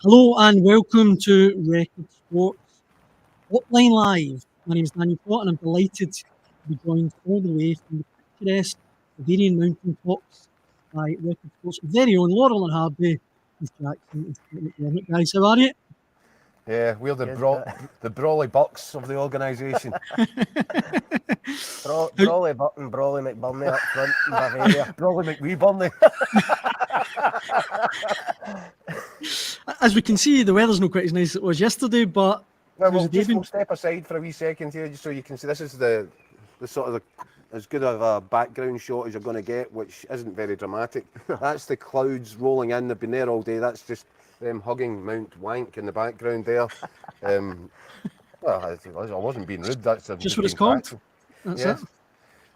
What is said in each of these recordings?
Hello and welcome to Record Sports Hotline Live. My name is Daniel Fott and I'm delighted to be joined all the way from the picturesque Bavarian mountain tops by Record Sports' very own Laurel and Harvey, Keith Jackson and Scott McDermott. Guys, how are you? Yeah, we're the Brawley Bucks of the organisation. Brawley Buck and Brawley McBurney up front in Bavaria. Brawley McWeeburney. As we can see, the weather's not quite as nice as it was yesterday, but We'll step aside for a wee second here just so you can see. This is the sort of as good of a background shot as you're going to get, which isn't very dramatic. That's the clouds rolling in. They've been there all day. That's just them hugging Mount Wank in the background there. Well, I wasn't being rude. That's just what it's called. That's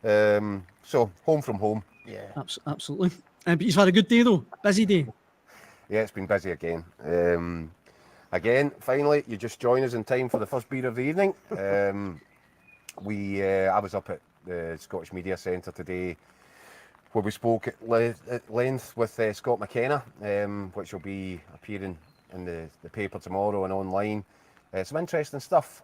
it. So home from home. Yeah, absolutely. But you've had a good day though. Busy day. Yeah, it's been busy again. Again, finally, you just join us in time for the first beer of the evening. I was up at the Scottish Media Centre today, where we spoke at length with Scott McKenna, which will be appearing in the paper tomorrow and online. Some interesting stuff.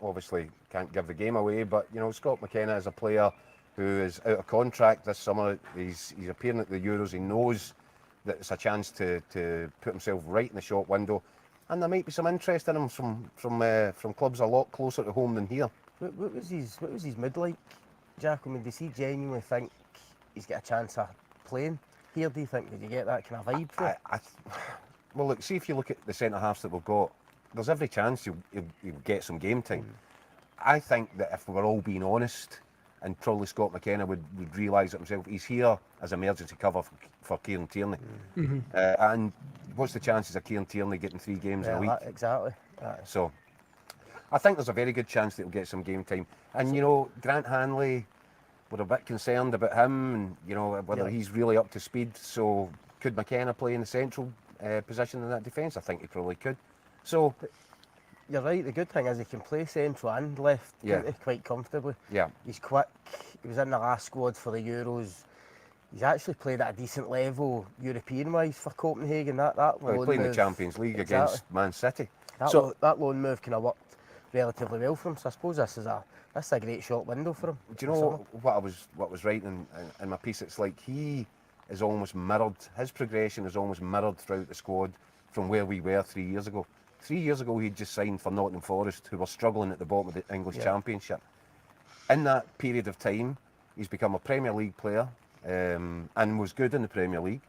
Obviously, can't give the game away, but you know, Scott McKenna is a player who is out of contract this summer. He's appearing at the Euros. He knows that it's a chance to put himself right in the shop window, and there might be some interest in him from clubs a lot closer to home than here. What was his mood like, Jack? I mean, does he genuinely think he's got a chance of playing here? Do you think? Did you get that kind of vibe from it? Well, look, see if you look at the centre halves that we've got, there's every chance you'll get some game time. I think that if we were all being honest, and probably Scott McKenna would realise it himself, he's here as emergency cover for Kieran Tierney. And what's the chances of Kieran Tierney getting 3 games in a week? Exactly. So I think there's a very good chance that he'll get some game time. And you know, Grant Hanley, we're a bit concerned about him and you know whether he's really up to speed. So could McKenna play in the central position in that defence? I think he probably could. So you're right. The good thing is he can play central and left quite comfortably. Yeah. He's quick. He was in the last squad for the Euros. He's actually played at a decent level European-wise for Copenhagen. That well, he played in the Champions League against Man City. That loan move kind of worked relatively well for him. So I suppose this is a great short window for him. Do you know what I was writing in my piece? It's like he is almost mirrored. His progression is almost mirrored throughout the squad from where we were 3 years ago. 3 years ago, he'd just signed for Nottingham Forest, who were struggling at the bottom of the English Championship. In that period of time, he's become a Premier League player and was good in the Premier League.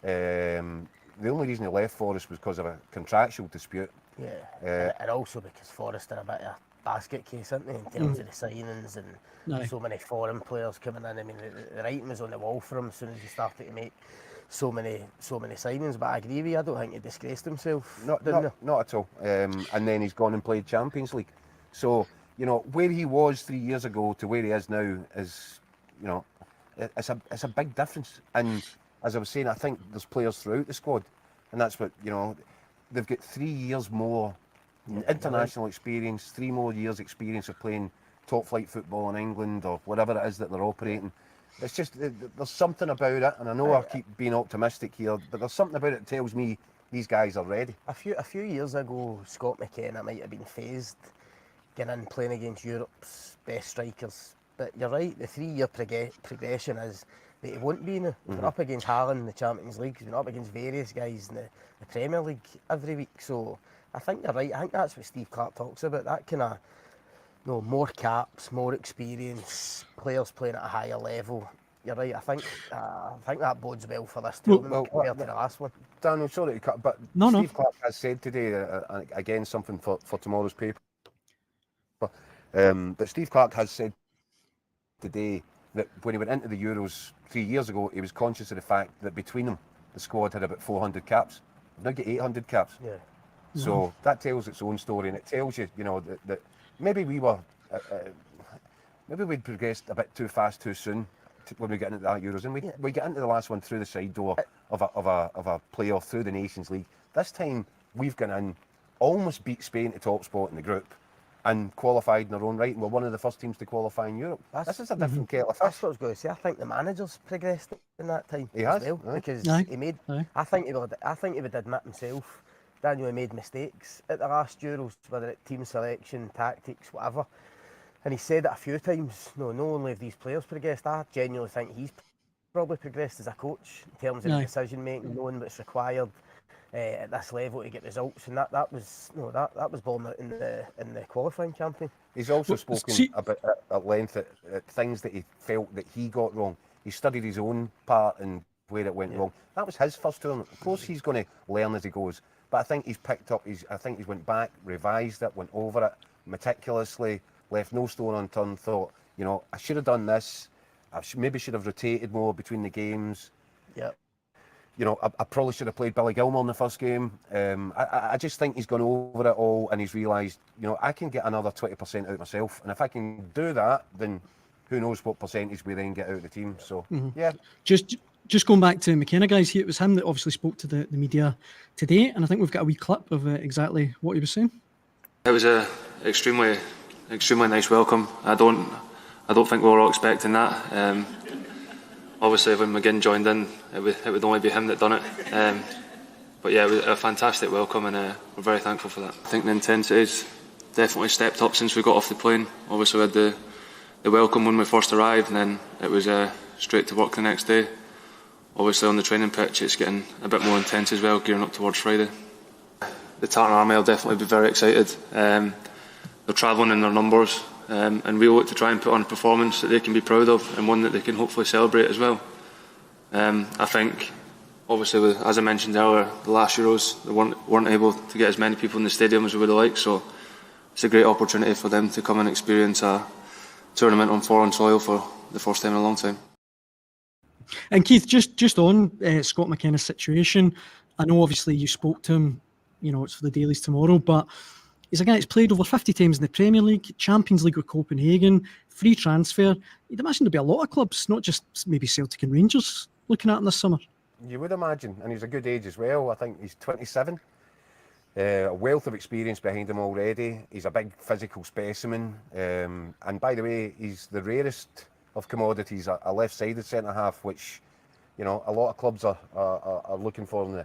The only reason he left Forest was because of a contractual dispute. Yeah, and also because Forest are a bit of a basket case, aren't they, in terms of the signings and so many foreign players coming in. I mean, the writing was on the wall for him as soon as he started to make so many signings. But I agree with you, I don't think he disgraced himself. Not at all. And then he's gone and played Champions League. So, you know, where he was 3 years ago to where he is now is, you know, it's a big difference. And as I was saying, I think there's players throughout the squad, and that's what, you know, they've got 3 years more international experience, 3 more years experience of playing top flight football in England or whatever it is that they're operating. It's just, there's something about it, and I know I keep being optimistic here, but there's something about it that tells me these guys are ready. A few years ago, Scott McKenna might have been phased getting in playing against Europe's best strikers. But you're right, the 3-year progression is that he won't be now. He's been up against Haaland in the Champions League, he's been up against various guys in the Premier League every week. So I think you're right. I think that's what Steve Clarke talks about, that kind of, you know, more caps, more experience, players playing at a higher level. You're right. I think that bodes well for this tournament compared to the last one. Daniel, sorry to cut, but Steve Clarke has said today, again, something for tomorrow's paper. But Steve Clarke has said today that when he went into the Euros 3 years ago, he was conscious of the fact that between them, the squad had about 400 caps. They've now got 800 caps. Yeah. So that tells its own story, and it tells you, you know, that maybe we were, maybe we'd progressed a bit too fast, too soon when we get into that Euros, and we get into the last one through the side door of a playoff through the Nations League. This time we've gone in, almost beat Spain to top spot in the group, and qualified in their own right, and we're one of the first teams to qualify in Europe. This is a different kettle of fish. That's what I was going to say. I think the manager's progressed in that time. He has, as well, because he made. I think he would admit himself Daniel made mistakes at the last Euros, whether it's team selection, tactics, whatever. And he said it a few times, not only have these players progressed, I genuinely think he's probably progressed as a coach in terms of the decision making, knowing what's required at this level to get results, and that was born out in the qualifying campaign. He's also spoken about at length at things that he felt that he got wrong. He studied his own part and where it went wrong. That was his first tournament. Of course, he's going to learn as he goes, but I think he's picked up. I think he's went back, revised it, went over it meticulously, left no stone unturned. Thought, I should have done this. Maybe should have rotated more between the games. Yeah. I probably should have played Billy Gilmour in the first game. I just think he's gone over it all and he's realised, I can get another 20% out of myself. And if I can do that, then who knows what percentage we then get out of the team. So, yeah. Just going back to McKenna, guys, it was him that obviously spoke to the media today. And I think we've got a wee clip of exactly what he was saying. It was a extremely nice welcome. I don't think we were all expecting that. Obviously, when McGinn joined in, it would only be him that done it. But yeah, it was a fantastic welcome, and we're very thankful for that. I think the intensity's definitely stepped up since we got off the plane. Obviously, we had the welcome when we first arrived, and then it was straight to work the next day. Obviously, on the training pitch, it's getting a bit more intense as well, gearing up towards Friday. The Tartan Army will definitely be very excited. They're travelling in their numbers. And we look to try and put on a performance that they can be proud of and one that they can hopefully celebrate as well. I think, obviously, as I mentioned earlier, the last Euros, they weren't able to get as many people in the stadium as we would have liked, so it's a great opportunity for them to come and experience a tournament on foreign soil for the first time in a long time. And Keith, just on Scott McKenna's situation, I know obviously you spoke to him, it's for the dailies tomorrow, but he's a guy that's played over 50 times in the Premier League, Champions League with Copenhagen, free transfer. You'd imagine there'd be a lot of clubs, not just maybe Celtic and Rangers, looking at him this summer. You would imagine, and he's a good age as well. I think he's 27. A wealth of experience behind him already. He's a big physical specimen. And by the way, he's the rarest of commodities, a left-sided centre-half, which, a lot of clubs are looking for in the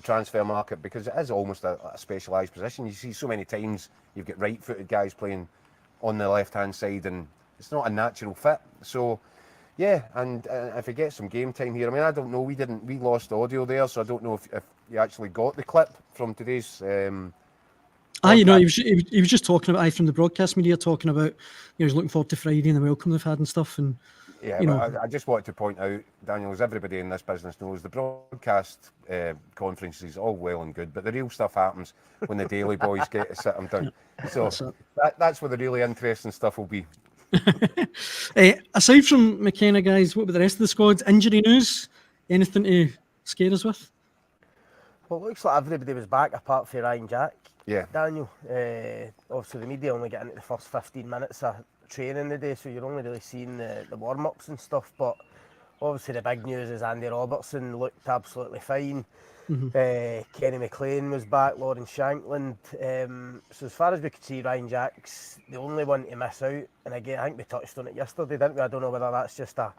transfer market, because it is almost a specialised position. You see so many times you've got right-footed guys playing on the left-hand side, and it's not a natural fit. So, yeah, and if he gets some game time here, I don't know. We lost audio there, so I don't know if you actually got the clip from today's. He was just talking about from the broadcast media, talking about he was looking forward to Friday and the welcome they've had and stuff, and. Yeah, I just wanted to point out, Daniel, as everybody in this business knows, the broadcast conferences all well and good, but the real stuff happens when the Daily Boys get to sit them down. So that's where the really interesting stuff will be. Aside from McKenna, guys, what about the rest of the squad? Injury news? Anything to scare us with? Well, it looks like everybody was back apart from Ryan Jack. Yeah. Daniel, obviously the media only get into the first 15 minutes of training today, so you're only really seeing the warm-ups and stuff, but obviously the big news is Andy Robertson looked absolutely fine. Kenny McLean was back, Lauren Shankland. So as far as we could see, Ryan Jack's the only one to miss out, and again, I think we touched on it yesterday, didn't we? I don't know whether that's just a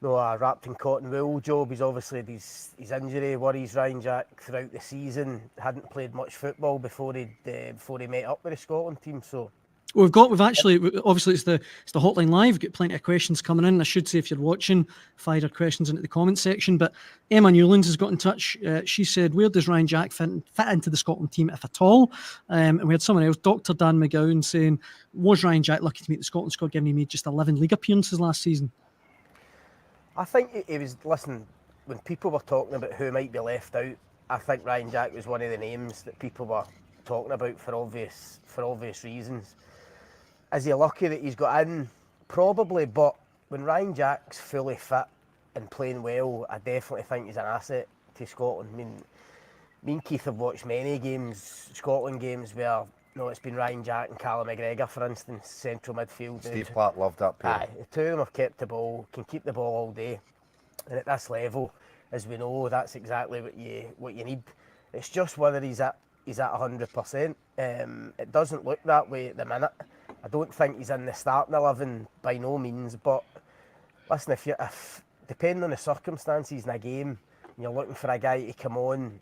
wrapped in cotton wool job. He's obviously his injury worries Ryan Jack throughout the season. Hadn't played much football before he met up with the Scotland team, so. We've actually, obviously it's the Hotline Live. We've got plenty of questions coming in. I should say, if you're watching, fire your questions into the comment section. But Emma Newlands has got in touch. She said, where does Ryan Jack fit into the Scotland team, if at all? And we had someone else, Dr. Dan McGowan, saying, was Ryan Jack lucky to make the Scotland squad, given he made just 11 league appearances last season? I think he was, listen, when people were talking about who might be left out, I think Ryan Jack was one of the names that people were talking about for obvious reasons. Is he lucky that he's got in? Probably, but when Ryan Jack's fully fit and playing well, I definitely think he's an asset to Scotland. Me and Keith have watched many games, Scotland games, where it's been Ryan Jack and Callum McGregor, for instance, central midfield. Steve Clark loved that pair. Aye, the two of them have kept the ball, can keep the ball all day, and at this level, as we know, that's exactly what you need. It's just whether he's at 100%. It doesn't look that way at the minute. I don't think he's in the starting 11 by no means, but listen, if depending on the circumstances in a game, and you're looking for a guy to come on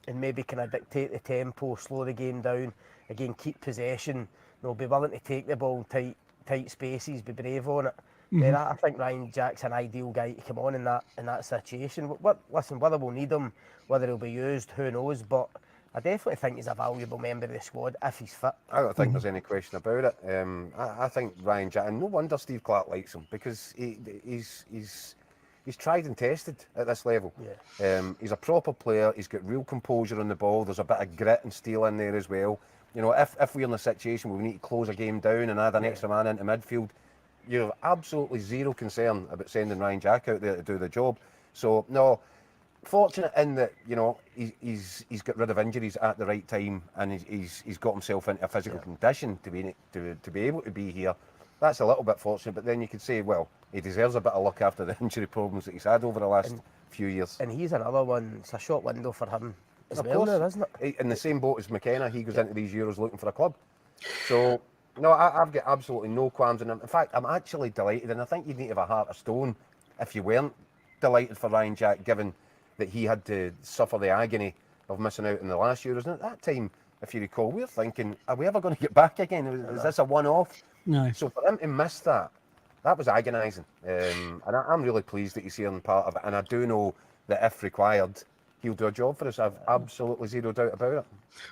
maybe kind of dictate the tempo, slow the game down, again keep possession, be willing to take the ball in tight spaces, be brave on it. Then I think Ryan Jack's an ideal guy to come on in that situation. Listen, whether we'll need him, whether he'll be used, who knows, but I definitely think he's a valuable member of the squad if he's fit. I don't think there's any question about it. I think Ryan Jack, and no wonder Steve Clarke likes him, because he's tried and tested at this level. Yeah. He's a proper player. He's got real composure on the ball. There's a bit of grit and steel in there as well. If we're in a situation where we need to close a game down and add an extra man into midfield, you have absolutely zero concern about sending Ryan Jack out there to do the job. So no, fortunate in that he's got rid of injuries at the right time, and he's got himself into a physical condition to be able to be here. That's a little bit fortunate, but then you could say, well, he deserves a bit of luck after the injury problems that he's had over the last few years. And he's another one. It's a short window for him as Of well course. now, isn't it? In the same boat as McKenna, he goes into these Euros looking for a club. So no, I've got absolutely no qualms. And in fact, I'm actually delighted, and I think you'd need to have a heart of stone if you weren't delighted for Ryan Jack, given that he had to suffer the agony of missing out in the last Euros. And at that time, if you recall, we were thinking, are we ever going to get back again? Is this a one-off? No. So for him to miss that was agonising. And I'm really pleased that he's here and part of it. And I do know that if required, he'll do a job for us. I've absolutely zero doubt about it.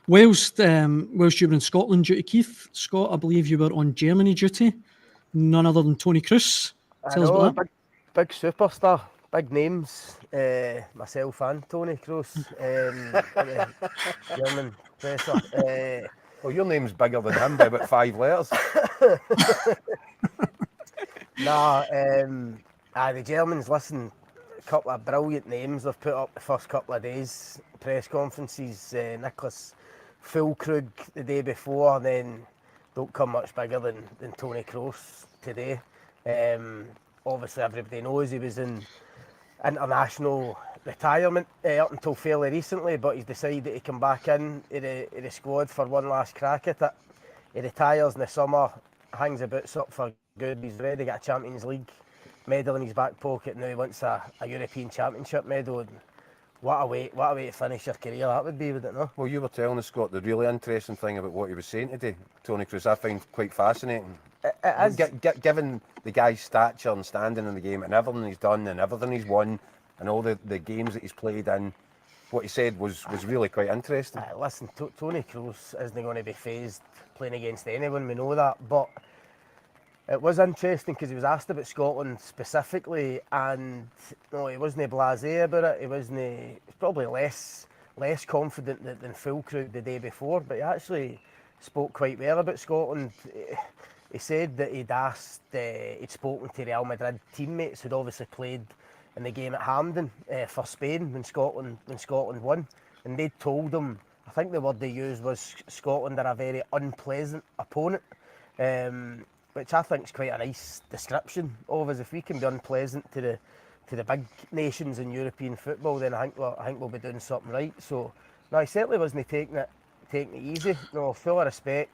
Whilst you were in Scotland duty, Keith, Scott, I believe you were on Germany duty. None other than Toni Kroos. Tell us about that. Big superstar, big names. Myself and Toni Kroos, German presser. Well, your name's bigger than him by about 5 letters. The Germans, listen, a couple of brilliant names they've put up the first couple of days, press conferences. Nicholas Füllkrug the day before, and then don't come much bigger than Toni Kroos today. Obviously, everybody knows he was in international retirement up until fairly recently, but he's decided to come back in the squad for one last crack at it. He retires in the summer, hangs the boots up for good. He's already got a Champions League medal in his back pocket. Now he wants a European Championship medal. And what a way to finish your career that would be, would it not? Well, you were telling us, Scott, the really interesting thing about what he was saying today, Toni Kroos, I find quite fascinating. It is. Given the guy's stature and standing in the game and everything he's done and everything he's won and all the games that he's played in, what he said was really quite interesting. Listen, Toni Kroos isn't going to be phased playing against anyone, we know that, but it was interesting because he was asked about Scotland specifically, and no, he wasn't blasé about it. He was probably less confident than Füllkrug the day before, but he actually spoke quite well about Scotland. He said that he'd spoken to Real Madrid teammates who'd obviously played in the game at Hampden for Spain when Scotland won, and they'd told him, I think the word they used was, Scotland are a very unpleasant opponent, which I think is quite a nice description of us. If we can be unpleasant to the big nations in European football, then I think we'll be doing something right. So no, he certainly wasn't taking it easy. No, full of respect,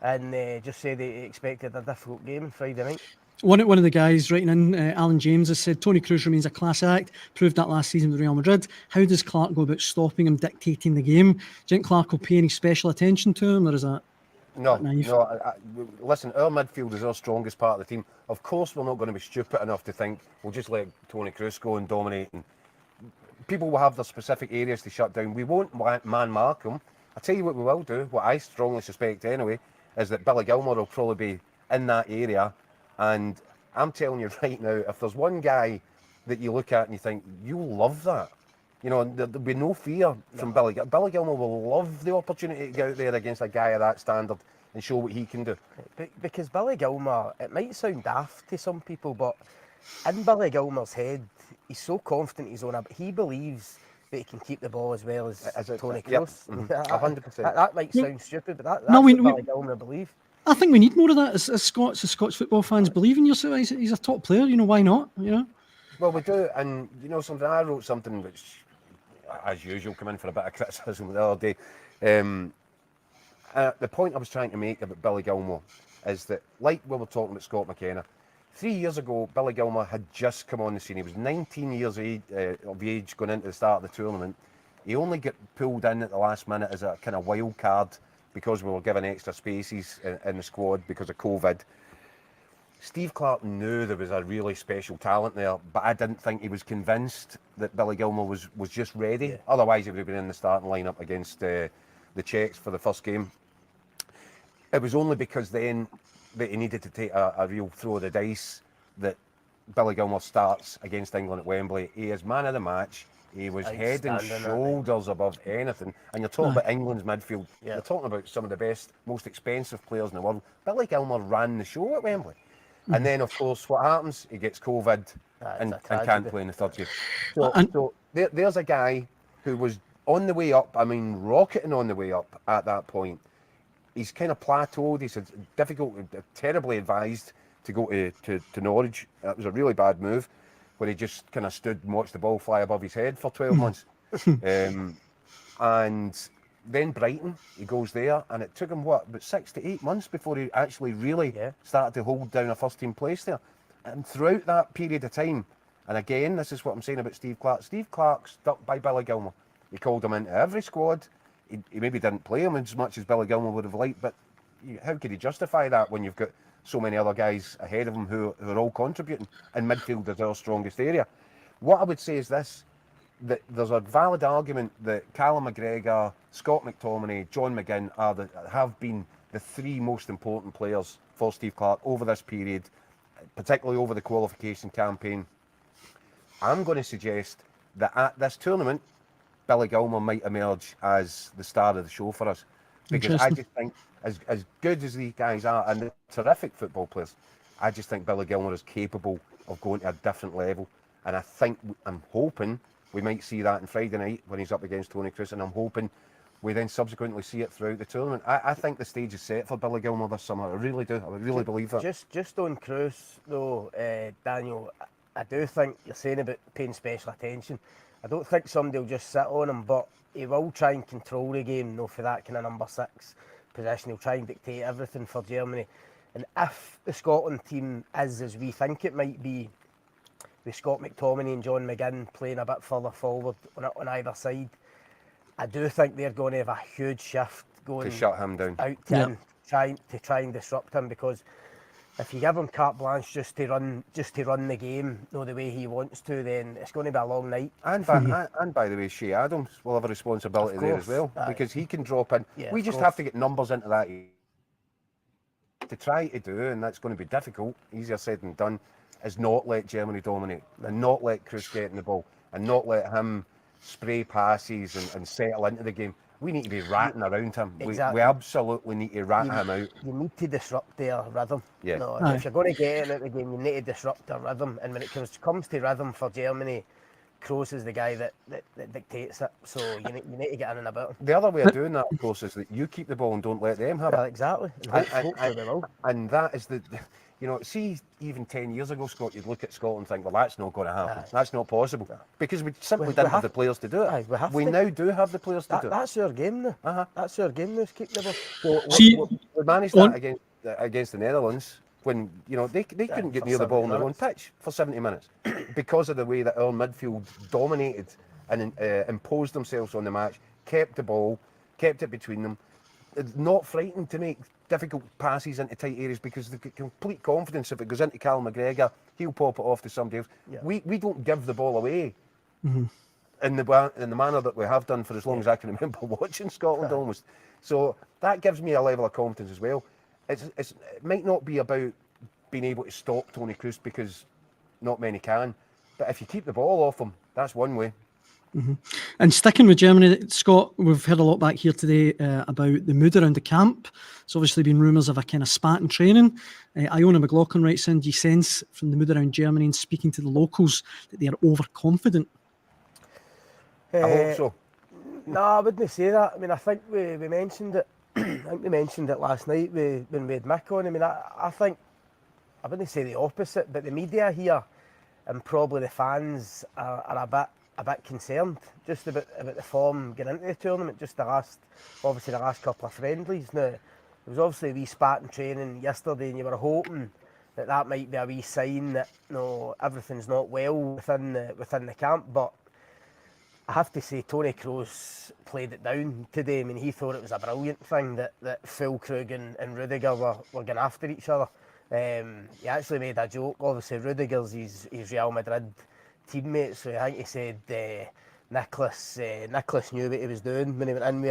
and just said he expected a difficult game on Friday night. One of the guys writing in, Alan James, has said Toni Kroos remains a class act, proved that last season with Real Madrid. How does Clarke go about stopping him dictating the game? Do you think Clarke will pay any special attention to him, or is that naive? No. Listen, our midfield is our strongest part of the team. Of course, we're not going to be stupid enough to think we'll just let Toni Kroos go and dominate. And people will have their specific areas to shut down. We won't man mark him. I'll tell you what we will do, what I strongly suspect anyway, is that Billy Gilmour will probably be in that area. And I'm telling you right now, if there's one guy that you look at and you think, you'll love that, there'll be no fear from Billy Gilmour. Billy Gilmour will love the opportunity to go out there against a guy of that standard and show what he can do. Because Billy Gilmour, it might sound daft to some people, but in Billy Gilmour's head, he's so confident he's on he believes that he can keep the ball as well as Toni Kroos. 100%. That might sound stupid, but that's what Billy Gilmour believes. I think we need more of that as Scots football fans believe in yourself. He's a top player, why not? Well, we do, and something, I wrote something which, as usual, came in for a bit of criticism the other day. The point I was trying to make about Billy Gilmour is that, like we were talking about Scott McKenna, 3 years ago, Billy Gilmour had just come on the scene. He was 19 years of age going into the start of the tournament. He only got pulled in at the last minute as a kind of wild card because we were given extra spaces in the squad because of COVID. Steve Clarke knew there was a really special talent there, but I didn't think he was convinced that Billy Gilmour was just ready. Yeah. Otherwise, he would have been in the starting lineup against the Czechs for the first game. It was only because then that he needed to take a real throw of the dice that Billy Gilmour starts against England at Wembley. He is man of the match. He was head and shoulders above anything. And you're talking about England's midfield. Yeah. You're talking about some of the best, most expensive players in the world. Billy Gilmour ran the show at Wembley. And then, of course, what happens? He gets COVID and can't play in the third game. So there's a guy who was on the way up, I mean, rocketing on the way up at that point. He's kind of plateaued. He's terribly advised to go to Norwich. That was a really bad move, where he just kind of stood and watched the ball fly above his head for 12 months. And then Brighton, he goes there, and it took him, about 6 to 8 months before he actually really started to hold down a first-team place there. And throughout that period of time, and again, this is what I'm saying about Steve Clarke. Steve Clarke stuck by Billy Gilmour. He called him into every squad. He maybe didn't play him as much as Billy Gilmour would have liked, but how could he justify that when you've got so many other guys ahead of him who are all contributing, and midfield is our strongest area? What I would say is this, that there's a valid argument that Callum McGregor, Scott McTominay, John McGinn have been the three most important players for Steve Clarke over this period, particularly over the qualification campaign. I'm going to suggest that at this tournament, Billy Gilmour might emerge as the star of the show for us, because I just think, as good as these guys are, and they're terrific football players, I just think Billy Gilmour is capable of going to a different level. And I'm hoping we might see that on Friday night when he's up against Toni Kroos, and I'm hoping we then subsequently see it throughout the tournament. I think the stage is set for Billy Gilmour this summer. I really do. I really believe that. Just on Kroos, though, Daniel, I do think you're saying about paying special attention. I don't think somebody will just sit on him, but he will try and control the game, for that kind of number 6 position. He'll try and dictate everything for Germany. And if the Scotland team is as we think it might be, with Scott McTominay and John McGinn playing a bit further forward on either side, I do think they're going to have a huge shift going to shut him down out to him, try and disrupt him, because if you give him carte blanche just to run the game the way he wants to, then it's going to be a long night. And by the way, Shea Adams will have a responsibility there as well, because he can drop in. We just have to get numbers into that to try to do, and that's going to be difficult. Easier said than done. Is not let Germany dominate, and not let Kroos get in the ball, and not let him spray passes and settle into the game. We need to be ratting around him. Exactly. We absolutely need to rat him out. You need to disrupt their rhythm. Yeah. If you're going to get in the game, you need to disrupt their rhythm. And when it comes to rhythm for Germany, Kroos is the guy that dictates it. So you need to get in and about. The other way of doing that, of course, is that you keep the ball and don't let them have it. Exactly. And that is the... see, even 10 years ago, Scott, you'd look at Scotland and think, well, that's not going to happen. That's not possible. Because we simply didn't have the players to do it. We now do have the players to do it. That's your game now. That's your game now, keep the ball. So we managed that against the Netherlands when, they couldn't get near the ball on their own pitch for 70 minutes because of the way that our midfield dominated and imposed themselves on the match, kept the ball, kept it between them. It's not frightened to make difficult passes into tight areas because the complete confidence, if it goes into Callum McGregor, he'll pop it off to somebody else. Yeah. We don't give the ball away in the manner that we have done for as long as I can remember watching Scotland almost. So that gives me a level of confidence as well. It might not be about being able to stop Toni Kroos, because not many can, but if you keep the ball off him, that's one way. And sticking with Germany, Scott, we've heard a lot back here today about the mood around the camp. There's obviously been rumours of a kind of spat in training. Iona McLaughlin writes in, do you sense from the mood around Germany and speaking to the locals that they are overconfident? I hope so. No, I wouldn't say that. I mean, I think we mentioned it. I think we mentioned it last night when we had Mick on. I mean, I think, I wouldn't say the opposite, but the media here and probably the fans are a bit concerned just about the form getting into the tournament, just the last couple of friendlies. Now, there was obviously a wee spat in training yesterday, and you were hoping that might be a wee sign that everything's not well within the camp. But I have to say, Toni Kroos played it down today. I mean, he thought it was a brilliant thing that Füllkrug and Rudiger were going after each other. He actually made a joke. Obviously, Rudiger's his Real Madrid teammate, so I think he said Nicholas knew what he was doing when he went in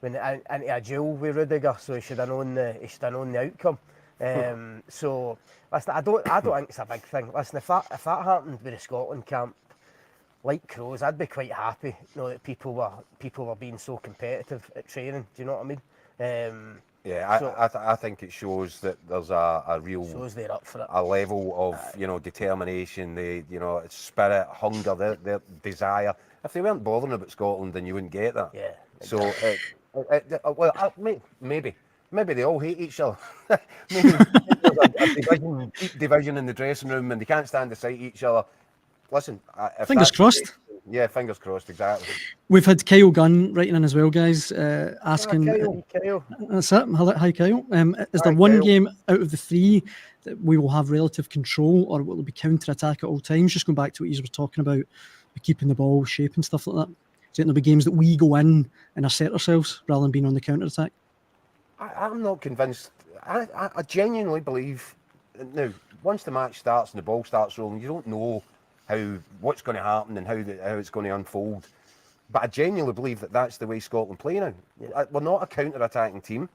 into a duel with Rudiger, so he should have known the outcome. So listen, I don't think it's a big thing. Listen, if that happened with the Scotland camp, like Kroos, I'd be quite happy, that people were being so competitive at training. Do you know what I mean? I think it shows that there's a real shows they're up for it. A level of determination, the spirit, hunger, their desire. If they weren't bothering about Scotland, then you wouldn't get that. Yeah. Exactly. So maybe they all hate each other. Maybe there's a deep division in the dressing room, and they can't stand to sight each other. Listen, fingers crossed. Yeah, fingers crossed, exactly. We've had Kyle Gunn writing in as well, guys, asking. Kyle. That's it. Hi, Kyle. Is there one game out of the 3 that we will have relative control, or will it be counter-attack at all times? Just going back to what you were talking about, keeping the ball shape and stuff like that. Do you think there'll be games that we go in and assert ourselves rather than being on the counter-attack? I'm not convinced. I genuinely believe. Now, once the match starts and the ball starts rolling, you don't know what's going to happen and how it's going to unfold. But I genuinely believe that that's the way Scotland play now. Yeah. We're not a counter-attacking team.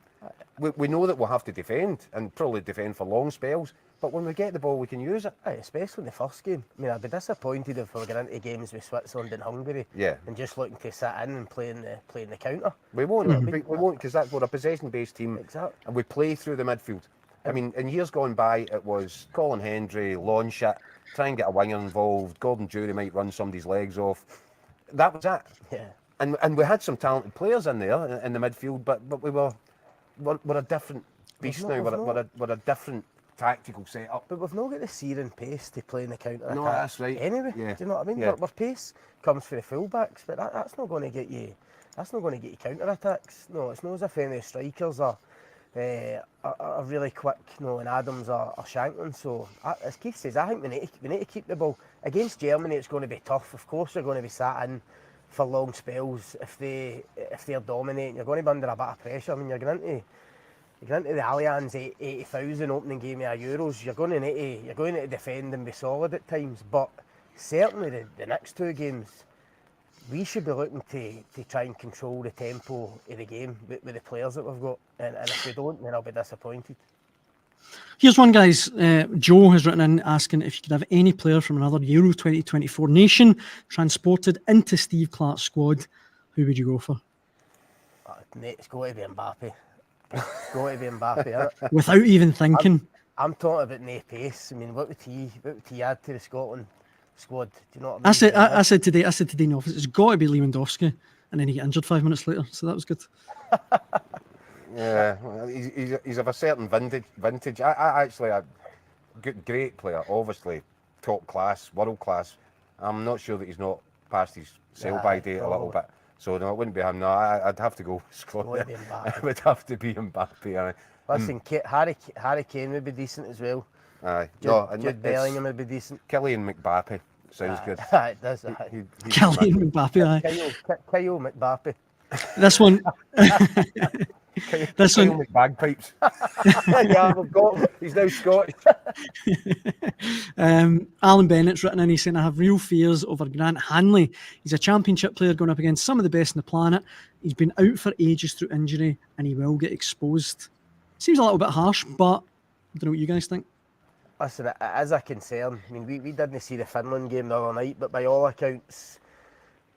We know that we'll have to defend, and probably defend for long spells. But when we get the ball, we can use it. Especially in the first game. I mean, I'd be disappointed if we were getting into games with Switzerland and Hungary, and just looking to sit in and playing the counter. We won't. We won't, because we're a possession-based team, exactly, and we play through the midfield. I mean, in years gone by, it was Colin Hendry, launch it, try and get a winger involved. Gordon Jury might run somebody's legs off. That was it. Yeah. And we had some talented players in there in the midfield, but we're a different beast now. We're a different tactical setup. But we've not got the searing pace to play in the counter attack. No, that's right. Anyway, yeah. Do you know what I mean? Yeah. Our pace comes for the fullbacks, but that's not going to get you. That's not going to get you counter attacks. No, it's not as if any strikers are really quick. No, and Adams are shanking. So as Keith says, I think we need to keep the ball. Against Germany, it's going to be tough. Of course, they're going to be sat in for long spells if they're dominating. You're going to be under a bit of pressure. I mean, you're going into the Allianz 80,000 opening game of Euros. You're going to need to defend and be solid at times. But certainly the next 2 games, we should be looking to try and control the tempo of the game with the players that we've got. And if we don't, then I'll be disappointed. Here's one, guys. Joe has written in asking if you could have any player from another Euro 2024 nation transported into Steve Clarke's squad, who would you go for? Mate, it's got to be Mbappe. It's got to be Mbappe, isn't it? Without even thinking. I'm talking about no pace. I mean, what would he add to the Scotland squad? Do you know what I mean? I said today in the office, it's got to be Lewandowski, and then he got injured 5 minutes later, so that was good. Yeah, he's of a certain vintage. I actually a great player, obviously top class, world class. I'm not sure that he's not past his sell-by date a little bit. So no, it wouldn't be him. No, I'd have to go Scotland. It would have to be Mbappe. Listen, Harry Kane would be decent as well. Aye. Jude Bellingham would be decent. Kylian Mbappe sounds good. It does. Kylian Mbappe, aye. Kyle Mbappe. This one. This one. Bagpipes. Yeah, we've got him. He's now Scottish. Alan Bennett's written in, he's saying, I have real fears over Grant Hanley. He's a championship player going up against some of the best on the planet. He's been out for ages through injury and he will get exposed. Seems a little bit harsh, but I don't know what you guys think. Listen, it is a concern. I mean, we didn't see the Finland game the other night, but by all accounts,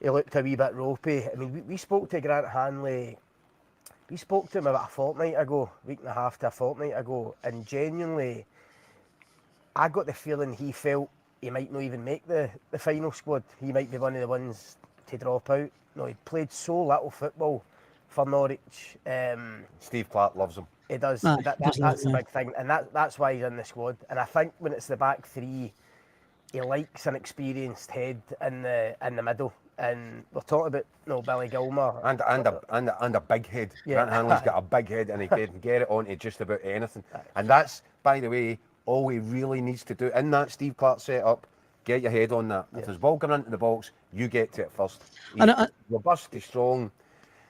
he looked a wee bit ropey. I mean, we spoke to Grant Hanley. We spoke to him about week and a half to a fortnight ago, and genuinely, I got the feeling he felt he might not even make the final squad. He might be one of the ones to drop out. No, he played so little football for Norwich. Steve Clarke loves him. He does. That's the big thing, and that's why he's in the squad. And I think when it's the back 3, he likes an experienced head in the middle. And we're talking about Billy Gilmour and a big head. Yeah. Grant Hanley's got a big head and he can get it onto just about anything. And that's, by the way, all he really needs to do in that Steve Clarke setup. get your head on that. If there's ball coming into the box, you get to it first. He's And robust, he's strong.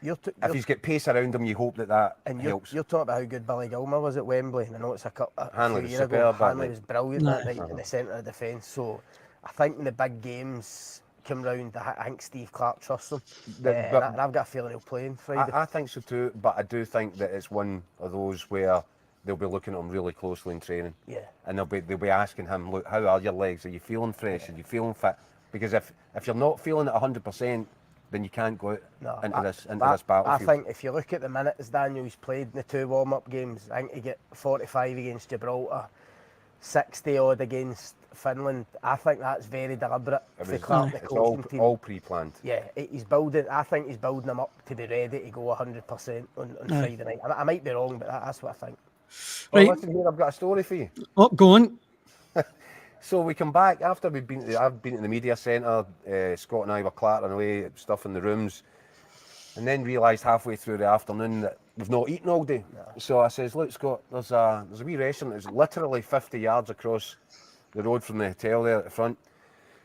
If he's got pace around him, you hope that helps. You're talking about how good Billy Gilmour was at Wembley, and I know it's a Hanley few was years ago. superb that Hanley night. was brilliant that night in the centre of defence. So I think when the big games come round, I think Steve Clarke trusts him. And I've got a feeling he'll play on Friday. I think so too, but I do think that it's one of those where they'll be looking at him really closely in training. Yeah. And they'll be asking him, look, how are your legs? Are you feeling fresh? Are you feeling fit? Because if you're not feeling it 100%, then you can't go out into this battlefield. I think if you look at the minutes Daniel's played in the 2 warm-up games, I think he get 45 against Gibraltar, 60 odd against Finland. I think that's very deliberate for Clarke, the coaching team. All pre-planned. Yeah, he's building. I think he's building them up to be ready to go 100% on Friday night. I might be wrong, but that's what I think. Well, listen here, I've got a story for you. Oh, go on. So we come back after I've been to the media centre. Scott and I were clattering away at stuff in the rooms, and then realised halfway through the afternoon that we've not eaten all day. No. So I says, look, Scott, there's a wee restaurant that's literally 50 yards across the road from the hotel there at the front.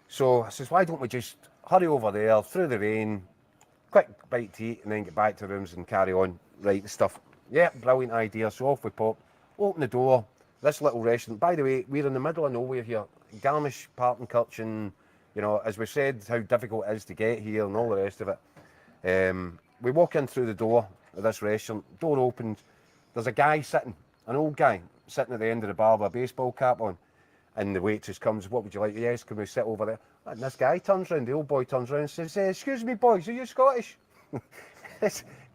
So I says, why don't we just hurry over there through the rain, quick bite to eat, and then get back to rooms and carry on writing stuff. Yeah, brilliant idea. So off we pop, open the door. This little restaurant, by the way, we're in the middle of nowhere here. Garmisch, Partenkirchen, you know, as we said, how difficult it is to get here and all the rest of it. We walk in through the door of this restaurant, door opened, there's a guy sitting, an old guy, sitting at the end of the bar with a baseball cap on. And the waitress comes, what would you like? Yes, can we sit over there? And this guy turns round, the old boy turns round and says, excuse me boys, are you Scottish?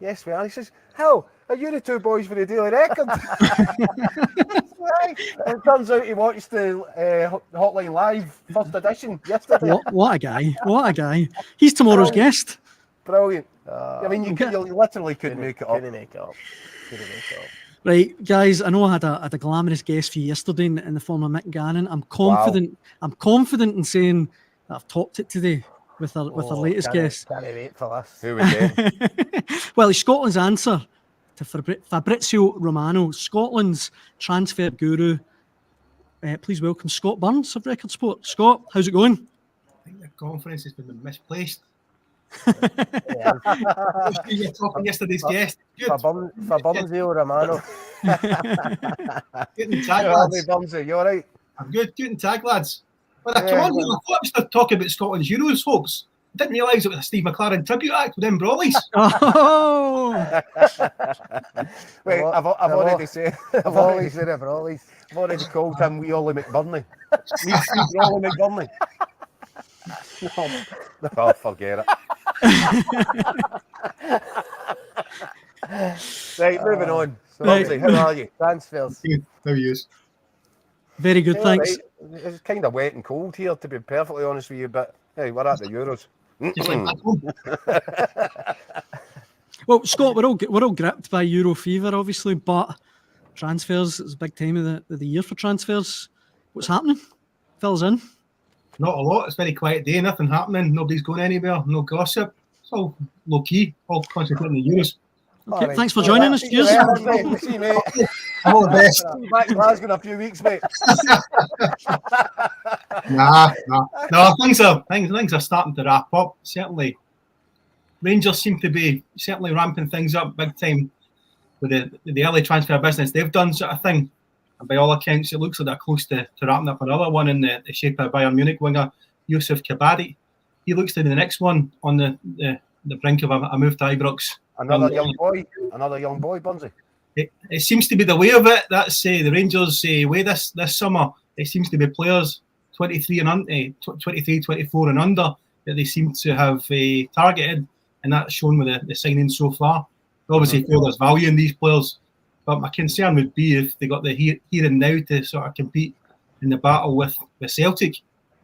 Yes, we are. He says, hell, are you the 2 boys for the Daily Record? And it turns out he watched the Hotline Live first edition yesterday. What a guy. What a guy. He's tomorrow's guest. Brilliant. I mean, you literally couldn't make it up. Couldn't make it up. Right, guys, I know I had a glamorous guest for you yesterday in the form of Mick Gannon. I'm confident in saying that I've topped it today with our latest guest. Can't wait for this. Who was it? Well, he's Scotland's answer to Fabrizio Romano, Scotland's transfer guru. Please welcome Scott Burns of Record Sport. Scott, how's it going? I think the conference has been misplaced. Yeah. You're talking yesterday's guest. Good. Fabrizio Romano. Good tag, lads. Bumsy, you all right? I'm good. Good and tag, lads. When I come on here, I thought we started talking about Scotland's Euros hopes. I didn't realise it was a Steve McLaren tribute act with them Brawleys. Oh! Wait, I've already said I've always said it, Brawleys. I've already called him Wee Ollie McBurney. Wee Ollie McBurney. Oh, forget it. Right, moving on. Bumsy, how are you? Transfers. How are you? Very good, thanks. Right. It's kind of wet and cold here, to be perfectly honest with you, but hey, we're at the Euros. Just like back home. Well, Scott, we're all gripped by Euro fever, obviously, but transfers, it's a big time of the year for transfers. What's happening? Fill us in. Not a lot. It's a very quiet day. Nothing happening. Nobody's going anywhere. No gossip. It's all low key. All concentrating on the Euros. Okay, thanks for joining us. Cheers. See, mate. All the best. Back to Glasgow in a few weeks, mate. No, things are starting to wrap up. Certainly, Rangers seem to be certainly ramping things up big time with the early transfer business they've done, sort of thing. And by all accounts, it looks like they're close to wrapping up another one in the shape of Bayern Munich winger Yusuf Kabadi. He looks to be the next one on the brink of a move to Ibrox. Another young boy, Bunsey. It seems to be the way of it. That's the Rangers' way this summer. It seems to be players 23 and under, 23, 24 and under that they seem to have targeted, and that's shown with the signings so far. Obviously, feel there's value in these players, but my concern would be if they got the here and now to sort of compete in the battle with Celtic.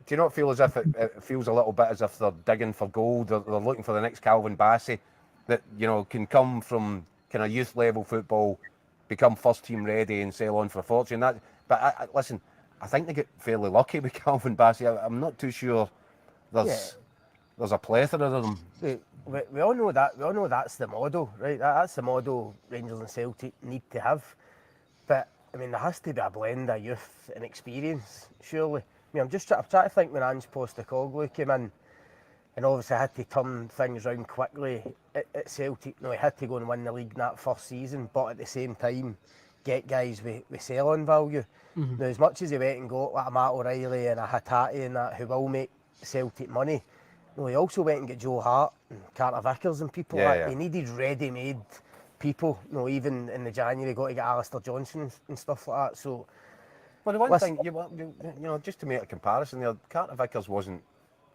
Do you not feel as if it feels a little bit as if they're digging for gold, or they're looking for the next Calvin Bassey that, you know, can come from kind of youth level football, become first team ready and sell on for a fortune? But listen, I think they get fairly lucky with Calvin Bassey. I'm not too sure there's a plethora of them. We all know that. We all know that's the model, right? That's the model Rangers and Celtic need to have. But I mean, there has to be a blend of youth and experience, surely. I'm trying to think when Ange Postecoglou came in, and obviously had to turn things around quickly at Celtic. He had to go and win the league in that first season, but at the same time, get guys with sell-on value. Now, as much as he went and got like a Matt O'Reilly and a Hatate and that, who will make Celtic money, he also went and got Joe Hart and Carter Vickers and people like that. He needed ready-made people. Even in the January, got to get Alistair Johnson and stuff like that. So, well, the one thing, just to make a comparison there, Carter Vickers wasn't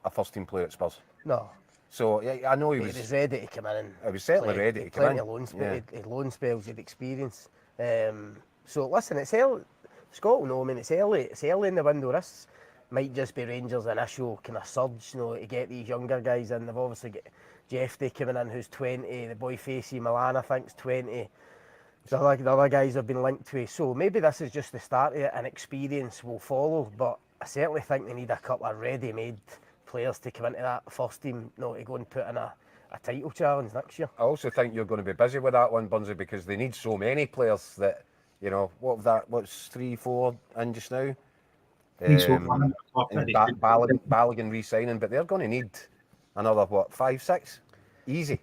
a first-team player at Spurs. No. So, I know he was ready to come in. He was certainly ready to come in. Plenty of loan spells, he had experience. So, listen, Scott will know, it's early in the window. This might just be Rangers' initial kind of surge, to get these younger guys in. They've obviously got Jeffrey coming in, who's 20. The boy Facey Milan, I think, is 20. The other guys have been linked to it. So maybe this is just the start of it, and experience will follow. But I certainly think they need a couple of ready-made players to come into that first team, to go and put in a title challenge next year. I also think you're going to be busy with that one, Burnsy, because they need so many players that, what's 3-4 in just now? Balogun re-signing, but they're going to need another 5-6 easy.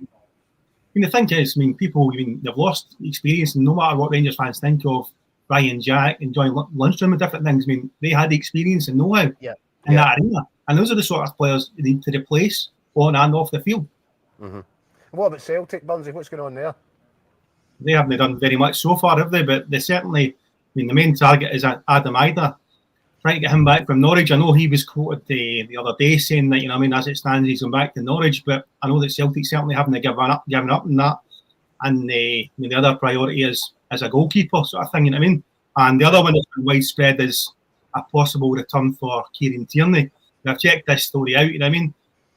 The thing is, people they've lost experience, and no matter what Rangers fans think of Ryan Jack and Johnny Lundstrom and different things, they had the experience and know-how in that arena, and those are the sort of players they need to replace on and off the field. What about Celtic, Burnsy? What's going on there? They haven't done very much so far, have they? But they certainly, the main target is Adam Ida. Trying to get him back from Norwich. I know he was quoted the other day saying that, as it stands, he's going back to Norwich. But I know that Celtic certainly haven't given up on that. And the other priority is as a goalkeeper sort of thing, And the other one that's been widespread is a possible return for Kieran Tierney. I've checked this story out,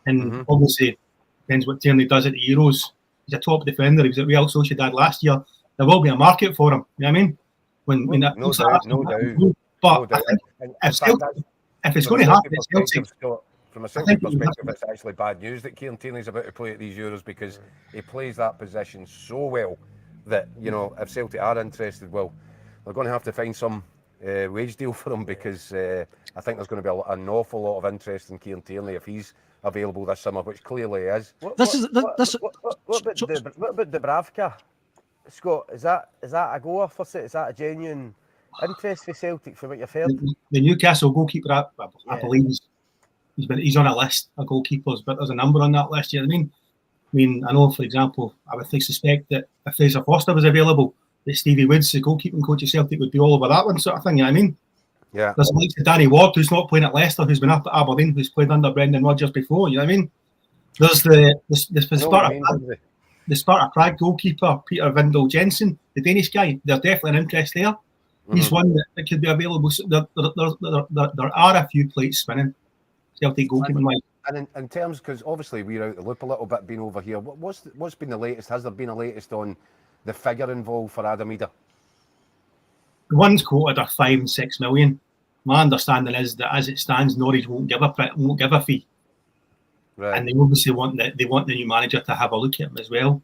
And obviously, depends what Tierney does at the Euros. He's a top defender. He was at Real Sociedad last year. There will be a market for him, When no doubt. But if it's going to happen, it's Celtic. From a Celtic perspective, it's actually bad news that Kieran Tierney's about to play at these Euros, because he plays that position so well that, if Celtic are interested, well, they're going to have to find some wage deal for him, because I think there's going to be an awful lot of interest in Kieran Tierney if he's available this summer, which clearly he is. What about Dubravka? Scott, is that a goer for Celtic? Is that a genuine interest for Celtic, from what you've heard? The Newcastle goalkeeper, I believe he's on a list of goalkeepers, but there's a number on that list. I know, for example, I would suspect that if Fraser Foster was available, that Stevie Woods, the goalkeeping coach of Celtic, would be all over that one sort of thing. Yeah. There's the likes of Danny Ward, who's not playing at Leicester, who's been up at Aberdeen, who's played under Brendan Rodgers before. There's the Sparta Prague goalkeeper, Peter Vindal Jensen, the Danish guy. There's definitely an interest there. He's one that could be available. So there are a few plates spinning, Celtic goalkeeping wise. And in terms, because obviously we're out the loop a little bit being over here, what's been the latest? Has there been a latest on the figure involved for Adam Ida? The ones quoted are 5 and 6 million. My understanding is that as it stands, Norwich won't give a fee, right. And they obviously want the new manager to have a look at him as well.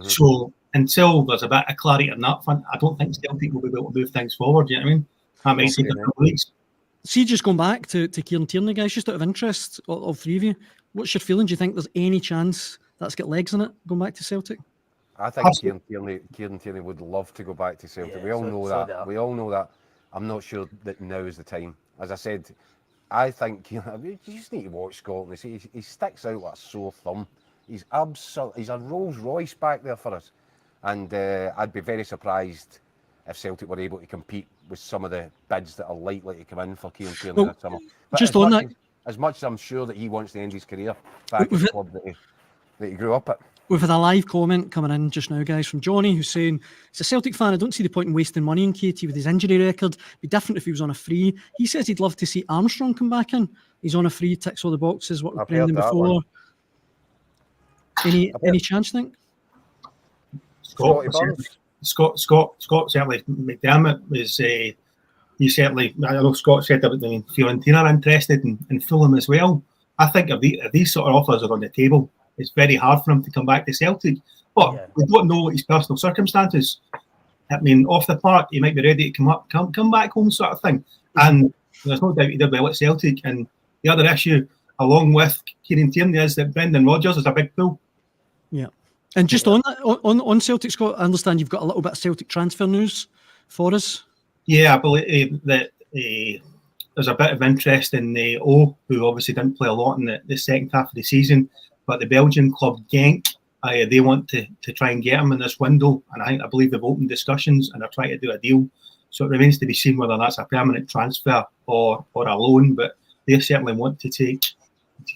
So until there's a bit of clarity on that front, I don't think Celtic will be able to move things forward. That might take a couple of weeks. See, just going back to Kieran Tierney, guys, just out of interest, all three of you, what's your feeling? Do you think there's any chance that's got legs in it, going back to Celtic? I think Kieran Tierney would love to go back to Celtic. Yeah, we all know that. We all know that. I'm not sure that now is the time. As I said, I think you just need to watch Scotland. He sticks out like a sore thumb. He's a Rolls Royce back there for us. And I'd be very surprised if Celtic were able to compete with some of the bids that are likely to come in for Kieran Tierney this summer. But just on that, as much as I'm sure that he wants to end his career back at the club that he grew up at. We've had a live comment coming in just now, guys, from Johnny, who's saying, he's a Celtic fan, I don't see the point in wasting money on Katie with his injury record. It'd be different if he was on a free. He says he'd love to see Armstrong come back in. He's on a free, ticks all the boxes, what we've been before. Any chance, think? Scott certainly, McDermott was he certainly, I know Scott said that Fiorentina are interested in Fulham as well. I think if these sort of offers are on the table, it's very hard for him to come back to Celtic. But we don't know his personal circumstances. Off the park, he might be ready to come back home, sort of thing. And There's no doubt he did well at Celtic. And the other issue, along with Kieran Tierney, is that Brendan Rodgers is a big pull. Yeah. And just on that, on Celtic, Scott, I understand you've got a little bit of Celtic transfer news for us. Yeah, I believe that there's a bit of interest in O, who obviously didn't play a lot in the second half of the season, but the Belgian club Genk, they want to try and get him in this window, and I believe they've opened discussions and are trying to do a deal. So it remains to be seen whether that's a permanent transfer or a loan, but they certainly want to get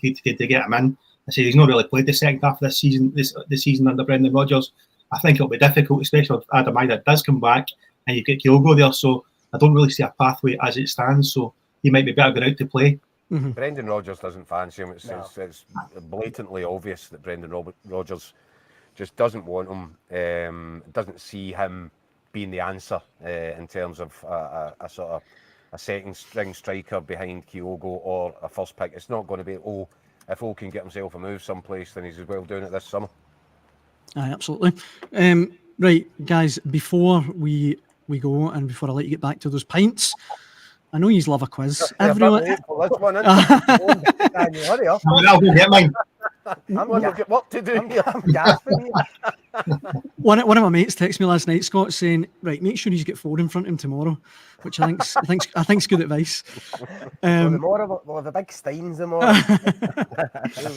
him in. I say he's not really played the second half of this season under Brendan Rodgers. I think it'll be difficult, especially if Adam Ida does come back and you get Kyogo there. So I don't really see a pathway as it stands. So he might be better going out to play. Mm-hmm. Brendan Rodgers doesn't fancy him. It's blatantly obvious that Brendan Rodgers just doesn't want him. Doesn't see him being the answer in terms of a sort of a second string striker behind Kyogo or a first pick. It's not going to be if O can get himself a move someplace, then he's as well doing it this summer. Aye, absolutely. Right, guys, before we go and before I let you get back to those pints, I know you love a quiz. Everyone. Hurry up. I'll go get mine. I'm going to get work to do. I'm gasping here. One of my mates texted me last night, Scott, saying, "Right, make sure you get 4 in front of him tomorrow," which I think's good advice. Tomorrow we'll have a big Steins tomorrow.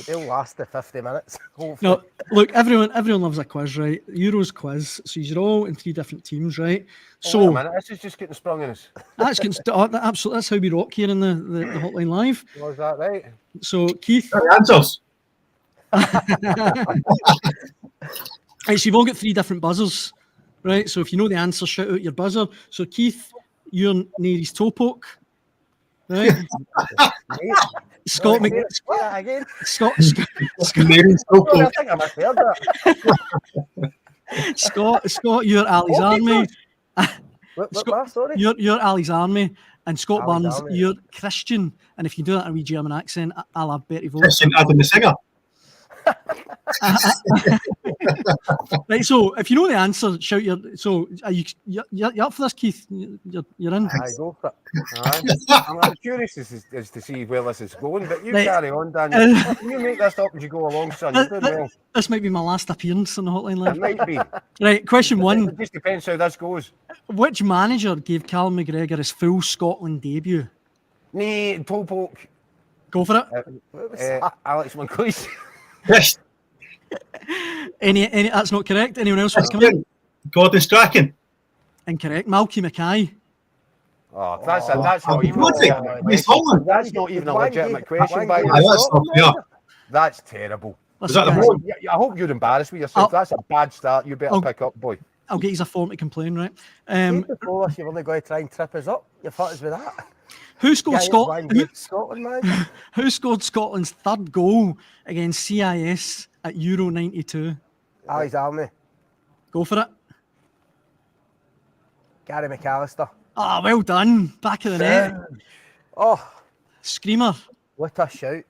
they'll last the 50 minutes. Hopefully. No, look, everyone loves a quiz, right? Euros quiz. So you're all in 3 different teams, right? So this is just getting sprung on us. Absolutely, that's how we rock here in the Hotline Live. Was that right? So Keith. Answers. Right, so you've all got 3 different buzzers, right? So if you know the answer, shout out your buzzer. So Keith, you're near his toe poke, right? Scott, Scott, Scott, you're Ali's army. Sorry? You're Ali's army, and Scott Burns, you're Christian. And if you do that in a wee German accent, I'll have Betty Vogt. Christian Adam the singer. Right, so if you know the answer, shout your. So are you up for this, Keith? You're in. I go for it. I'm curious as to see where this is going, but you carry on, Daniel. You make this up as you go along, son. You're doing well. This might be my last appearance on the Hotline Live. It might be. Right, question 1. It just depends how this goes. Which manager gave Callum McGregor his full Scotland debut? Nee, toe poke. Go for it. Alex McLeish. Yes. Any that's not correct. Anyone else wants to come in? Gordon Strachan. Incorrect. Malky Mackay. Oh, that's not even that's not even a legitimate question. That's terrible. Is that the one? I hope you're embarrassed with yourself. That's a bad start. You better pick up, boy. I'll get you a form to complain, right? Before you're only going to try and trip us up. You thought us with that. Who scored Scotland, man? Who scored Scotland's 3rd goal against CIS at Euro 92? Ali's army. Go for it. Gary McAllister. Ah, well done. Back of the net. Oh, screamer. What a shout.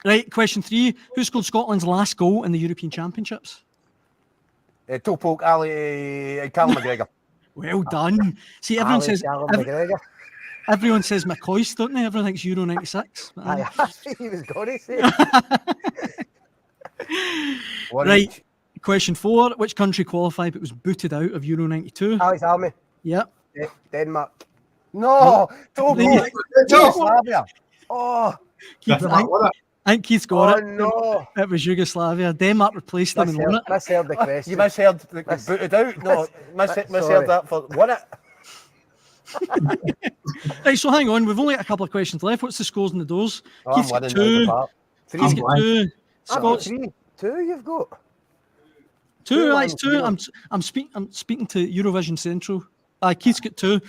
Right, question 3. Who scored Scotland's last goal in the European Championships? Toe poke, Ali, Callum McGregor. Well done. See, everyone says everyone says McCoist, don't they? Everyone thinks Euro 96. He was going to say. Right, question 4. Which country qualified but was booted out of Euro 92? Ali's army. Yep. Denmark. No, Yugoslavia. Oh, I think Keith's got it. No. It was Yugoslavia. Denmark replaced them and won it. Misheard the question. You misheard the booted out. No, misheard that for won it. Right, so hang on. We've only got a couple of questions left. What's the scores in the doors? Oh, Keith's got 2. Keith's got 2. Scott's 3. 2 you've got. 2. That's 2. I'm speaking to Eurovision Central. Keith's got 2.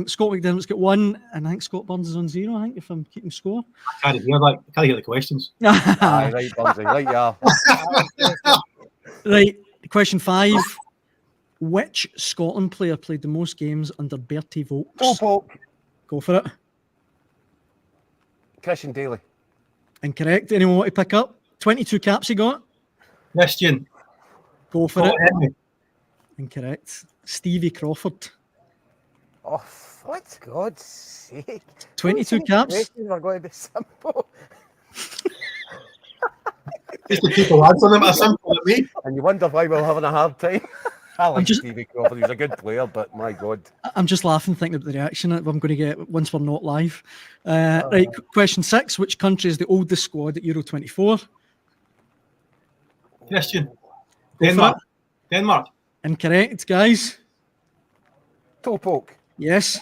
Scott McDermott's got 1, and I think Scott Burns is on 0. I think if I'm keeping score. I can't hear the questions. Right, Burnsy, right, yeah. Right, question 5. Which Scotland player played the most games under Bertie Vogts? Toe poke. Go for it. Christian Daly. Incorrect. Anyone want to pick up? 22 caps he got. Christian. Go for it. Henry. Incorrect. Stevie Crawford. Oh, what? God's sake. 22 caps. Questions are going to be simple. Just the people answering them are simple at me. And you wonder why we're having a hard time. I like just- Stevie Crawford. He's a good player, but my God. I'm just laughing thinking of the reaction that I'm going to get once we're not live. Right, question 6. Which country is the oldest squad at Euro 24? Christian. for Denmark. Denmark. Incorrect, guys. Toe poke. Yes,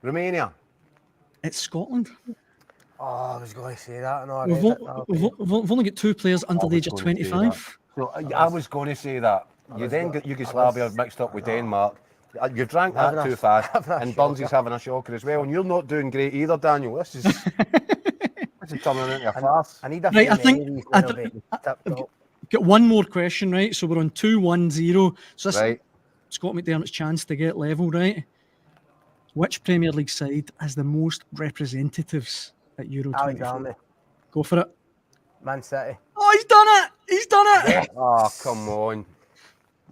Romania. it's Scotland. Oh, I was going to say that. No, I We've, read it. o- we've only got 2 players under the age of 25. No, I was going to say that. You then get Yugoslavia mixed up with Denmark. You've drank that too fast, and Burnsy's having a shocker as well. And you're not doing great either, Daniel. This is turning into a farce. I need a Right, I few think- memories I now, th- but tip-top. Got one more question, right? So we're on 2-1-0. So this Right. Scott McDermott's chance to get level, right? Which Premier League side has the most representatives at Euro 24? Alexander, Go for it. Man City. Oh, he's done it! He's done it! Oh, come on.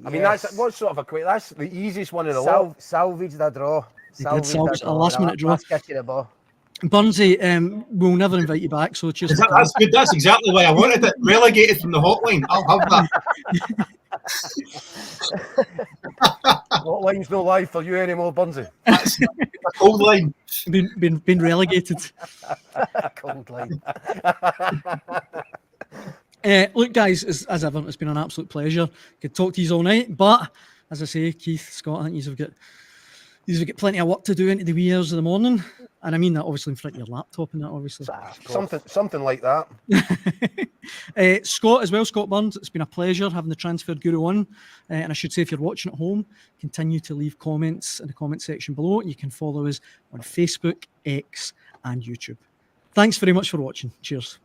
I mean, Yes. that's what sort of a that's the easiest one of the lot. Salvage the draw. He did salvage a last-minute draw. Last kick of the ball. Burnsy, we'll never invite you back, so cheers. for coming. That's good. That's exactly why I wanted it. Relegated from the hotline. I'll have that. Hotline's no life for you anymore, Burnsy. That's a cold line. Been relegated. Cold line. Look, guys, as ever, it's been an absolute pleasure. Could talk to you all night, but as I say, Keith, Scott, I think you've got plenty of work to do into the wee hours of the morning, and I mean that obviously in front of your laptop and that, obviously. Something like that. Scott as well, Scott Burns. It's been a pleasure having the Transfer Guru on, and I should say, if you're watching at home, continue to leave comments in the comment section below, and you can follow us on Facebook, X, and YouTube. Thanks very much for watching. Cheers.